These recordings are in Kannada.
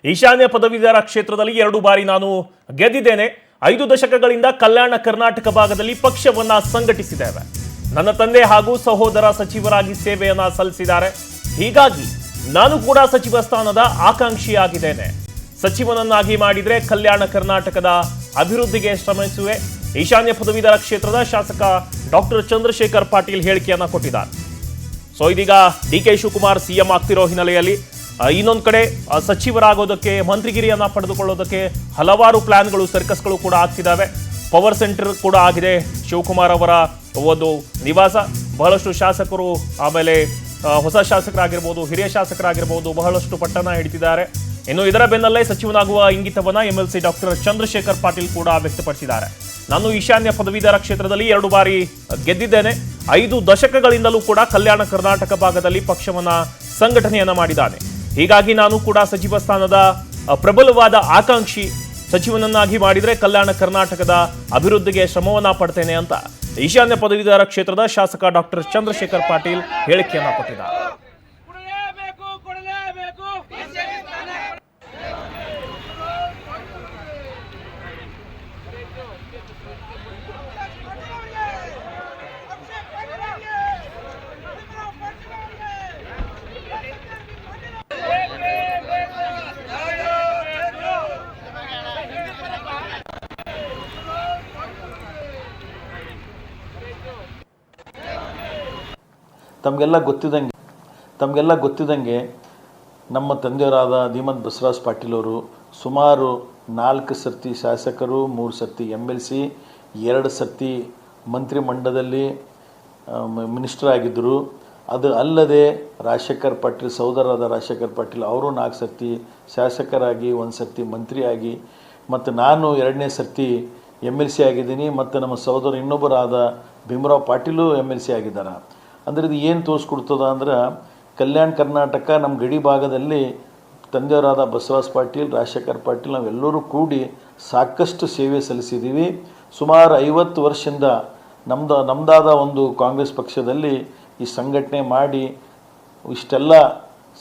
ಈಶಾನ್ಯ ಪದವೀಧರ ಕ್ಷೇತ್ರದಲ್ಲಿ 2 ಬಾರಿ ನಾನು ಗೆದ್ದಿದ್ದೇನೆ. 5 ದಶಕಗಳಿಂದ ಕಲ್ಯಾಣ ಕರ್ನಾಟಕ ಭಾಗದಲ್ಲಿ ಪಕ್ಷವನ್ನ ಸಂಘಟಿಸಿದ್ದೇವೆ. ನನ್ನ ತಂದೆ ಹಾಗೂ ಸಹೋದರ ಸಚಿವರಾಗಿ ಸೇವೆಯನ್ನ ಸಲ್ಲಿಸಿದ್ದಾರೆ. ಹೀಗಾಗಿ ನಾನು ಕೂಡ ಸಚಿವ ಸ್ಥಾನದ ಆಕಾಂಕ್ಷಿಯಾಗಿದ್ದೇನೆ. ಸಚಿವನನ್ನಾಗಿ ಮಾಡಿದ್ರೆ ಕಲ್ಯಾಣ ಕರ್ನಾಟಕದ ಅಭಿವೃದ್ಧಿಗೆ ಶ್ರಮಿಸುವೆ. ಈಶಾನ್ಯ ಪದವೀಧರ ಕ್ಷೇತ್ರದ ಶಾಸಕ ಡಾಕ್ಟರ್ ಚಂದ್ರಶೇಖರ್ ಪಾಟೀಲ್ ಹೇಳಿಕೆಯನ್ನ ಕೊಟ್ಟಿದ್ದಾರೆ. ಸೊ ಇದೀಗ ಡಿ.ಕೆ. ಶಿವಕುಮಾರ್ ಸಿಎಂ ಆಗ್ತಿರೋ ಹಿನ್ನೆಲೆಯಲ್ಲಿ ಇನ್ನೊಂದು ಕಡೆ ಸಚಿವರಾಗೋದಕ್ಕೆ ಮಂತ್ರಿಗಿರಿಯನ್ನ ಪಡೆದುಕೊಳ್ಳೋದಕ್ಕೆ ಹಲವಾರು ಪ್ಲಾನ್ಗಳು ಸರ್ಕಸ್ಗಳು ಕೂಡ ಆಗ್ತಿದ್ದಾವೆ. ಪವರ್ ಸೆಂಟರ್ ಕೂಡ ಆಗಿದೆ ಶಿವಕುಮಾರ್ ಅವರ ಒಂದು ನಿವಾಸ. ಬಹಳಷ್ಟು ಶಾಸಕರು ಆಮೇಲೆ ಹೊಸ ಶಾಸಕರಾಗಿರ್ಬೋದು, ಹಿರಿಯ ಶಾಸಕರಾಗಿರ್ಬೋದು ಬಹಳಷ್ಟು ಪಟ್ಟಣ ಹಿಡಿತಿದ್ದಾರೆ. ಇನ್ನು ಇದರ ಬೆನ್ನಲ್ಲೇ ಸಚಿವನಾಗುವ ಇಂಗಿತವನ್ನ MLC ಡಾಕ್ಟರ್ ಚಂದ್ರಶೇಖರ್ ಪಾಟೀಲ್ ಕೂಡ ವ್ಯಕ್ತಪಡಿಸಿದ್ದಾರೆ. ನಾನು ಈಶಾನ್ಯ ಪದವೀಧರ ಕ್ಷೇತ್ರದಲ್ಲಿ 2 ಬಾರಿ ಗೆದ್ದಿದ್ದೇನೆ. 5 ದಶಕಗಳಿಂದಲೂ ಕೂಡ ಕಲ್ಯಾಣ ಕರ್ನಾಟಕ ಭಾಗದಲ್ಲಿ ಪಕ್ಷವನ್ನ ಸಂಘಟನೆಯನ್ನ ಮಾಡಿದ್ದಾನೆ. ಹೀಗಾಗಿ ನಾನು ಕೂಡ ಸಚಿವ ಸ್ಥಾನದ ಪ್ರಬಲವಾದ ಆಕಾಂಕ್ಷಿ. ಸಚಿವನನ್ನಾಗಿ ಮಾಡಿದ್ರೆ ಕಲ್ಯಾಣ ಕರ್ನಾಟಕದ ಅಭಿವೃದ್ಧಿಗೆ ಶ್ರಮವನ್ನ ಪಡ್ತೇನೆ ಅಂತ ಈಶಾನ್ಯ ಪದವೀಧರ ಕ್ಷೇತ್ರದ ಶಾಸಕ ಡಾಕ್ಟರ್ ಚಂದ್ರಶೇಖರ್ ಪಾಟೀಲ್ ಹೇಳಿಕೆಯನ್ನ ಕೊಟ್ಟಿದ್ದಾರೆ. ತಮಗೆಲ್ಲ ಗೊತ್ತಿದ್ದಂಗೆ ನಮ್ಮ ತಂದೆಯವರಾದ ಧೀಮಂತ್ ಬಸವರಾಜ್ ಪಾಟೀಲ್ ಅವರು ಸುಮಾರು 4 ಸರ್ತಿ ಶಾಸಕರು, 3 ಸರ್ತಿ MLC, 2 ಸರ್ತಿ ಮಂತ್ರಿಮಂಡಲದಲ್ಲಿ ಮಿನಿಸ್ಟರ್ ಆಗಿದ್ದರು. ಅದು ಅಲ್ಲದೆ ರಾಜಶೇಖರ್ ಪಾಟೀಲ್ ಸಹೋದರರಾದ ರಾಜಶೇಖರ್ ಪಾಟೀಲ್ ಅವರು 4 ಸರ್ತಿ ಶಾಸಕರಾಗಿ, 1 ಸರ್ತಿ ಮಂತ್ರಿಯಾಗಿ, ಮತ್ತು ನಾನು 2ನೇ ಸರ್ತಿ MLC ಆಗಿದ್ದೀನಿ. ಮತ್ತು ನಮ್ಮ ಸಹೋದರ ಇನ್ನೊಬ್ಬರಾದ ಭೀಮರಾವ್ ಪಾಟೀಲು MLC ಆಗಿದ್ದಾರೆ. ಅಂದರೆ ಇದು ಏನು ತೋರಿಸ್ಕೊಡ್ತದ ಅಂದ್ರೆ ಕಲ್ಯಾಣ ಕರ್ನಾಟಕ ನಮ್ಮ ಗಡಿ ಭಾಗದಲ್ಲಿ ತಂದೆಯವರಾದ ಬಸವರಾಜ್ ಪಾಟೀಲ್, ರಾಜಶೇಖರ್ ಪಾಟೀಲ್ ನಾವೆಲ್ಲರೂ ಕೂಡಿ ಸಾಕಷ್ಟು ಸೇವೆ ಸಲ್ಲಿಸಿದ್ದೀವಿ. ಸುಮಾರು 50 ವರ್ಷದಿಂದ ನಮ್ಮದಾದ ಒಂದು ಕಾಂಗ್ರೆಸ್ ಪಕ್ಷದಲ್ಲಿ ಈ ಸಂಘಟನೆ ಮಾಡಿ ಇಷ್ಟೆಲ್ಲ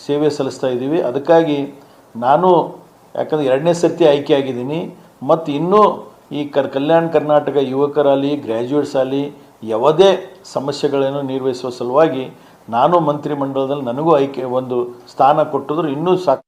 ಸೇವೆ ಸಲ್ಲಿಸ್ತಾ ಇದ್ದೀವಿ. ಅದಕ್ಕಾಗಿ ನಾನು ಯಾಕಂದರೆ 2ನೇ ಸರ್ತಿ ಆಯ್ಕೆ ಆಗಿದ್ದೀನಿ. ಮತ್ತು ಇನ್ನೂ ಈ ಕಲ್ಯಾಣ ಕರ್ನಾಟಕ ಯುವಕರಲ್ಲಿ, ಗ್ರ್ಯಾಜುಯೇಟ್ಸ್ ಆಗಲಿ ಯಾವುದೇ ಸಮಸ್ಯೆಗಳನ್ನು ನಿರ್ವಹಿಸುವ ಸಲುವಾಗಿ ನಾನು ಮಂತ್ರಿಮಂಡಲದಲ್ಲಿ ನನಗೂ ಆಯ್ಕೆ ಒಂದು ಸ್ಥಾನ ಕೊಟ್ಟಿದ್ರು ಇನ್ನೂ ಸಾಕು